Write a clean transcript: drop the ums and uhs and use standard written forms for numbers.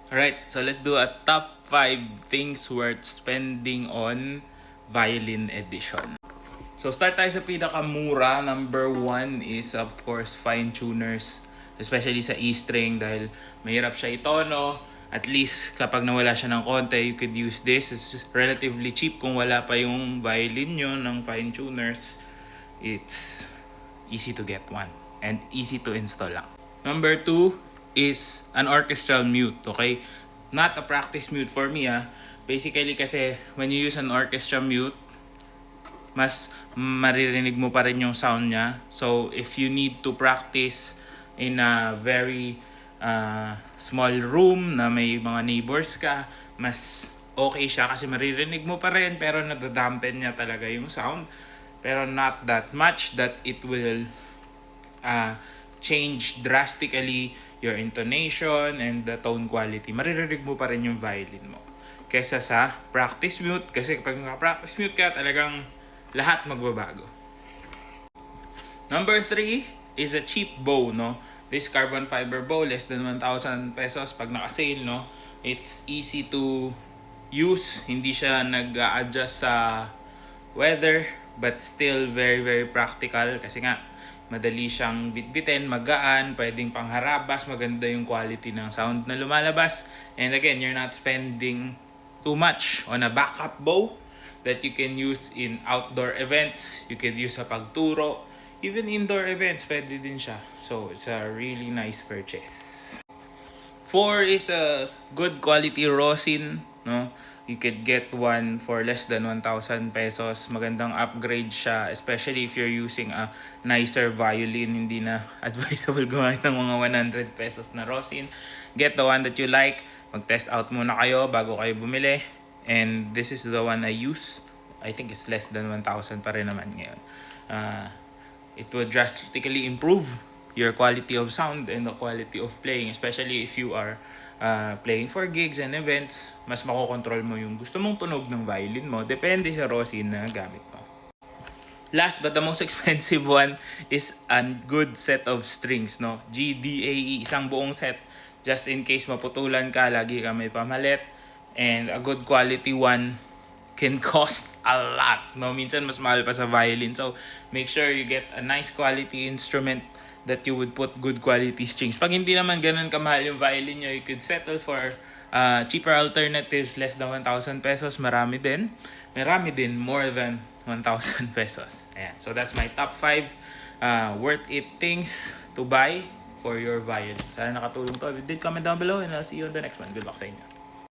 Alright, so let's do a top 5 things worth spending on violin edition. So start tayo sa pinakamura. Number 1 is of course fine tuners, especially sa E string dahil mahirap siya itono. At least kapag nawala siya ng konti, you could use this. It's relatively cheap kung wala pa yung violin nyo ng fine tuners. It's easy to get one and easy to install lang. Number 2 is an orchestral mute, okay? Not a practice mute for me, Basically kasi when you use an orchestra mute, mas maririnig mo pa rin yung sound niya. So, if you need to practice in a very small room na may mga neighbors ka, mas okay siya kasi maririnig mo pa rin pero nadadampen niya talaga yung sound. Pero not that much that it will change drastically your intonation and the tone quality. Maririnig mo pa rin yung violin mo kesa sa practice mute, kasi kapag naka-practice mute ka, talagang lahat magbabago. Number 3 is a cheap bow, no? This carbon fiber bow, less than 1,000 pesos. Pag naka-sale, no? It's easy to use. Hindi siya nag-adjust sa weather, but still very, very practical. Kasi nga, madali siyang bitbitin, magaan, pwedeng pangharabas, maganda yung quality ng sound na lumalabas. And again, you're not spending too much on a backup bow that you can use in outdoor events. You can use sa pagturo. Even indoor events, pwede din siya. So, it's a really nice purchase. 4 is a good quality rosin, no? You could get one for less than 1,000 pesos. Magandang upgrade siya, especially if you're using a nicer violin. Hindi na advisable gumamit ng mga 100 pesos na rosin. Get the one that you like. Mag-test out muna kayo bago kayo bumili. And this is the one I use. I think it's less than 1,000 pa rin naman ngayon. It will drastically improve your quality of sound and the quality of playing, especially if you are playing for gigs and events. Mas makokontrol mo yung gusto mong tunog ng violin mo, depende sa rosin na gamit mo. Last but the most expensive one is a good set of strings, no? GDAE, isang buong set, just in case maputulan ka, lagi ka may pamalit. And a good quality one can cost a lot, no? Minsan mas mahal pa sa violin. So, make sure you get a nice quality instrument that you would put good quality strings. Pag hindi naman ganun kamahal yung violin nyo, you could settle for cheaper alternatives, less than 1,000 pesos. Marami din, more than 1,000 pesos. Ayan. So, that's my top 5 worth it things to buy for your violin. Sana nakatulong to. If you did, comment down below and I'll see you on the next one. Good luck sa inyo.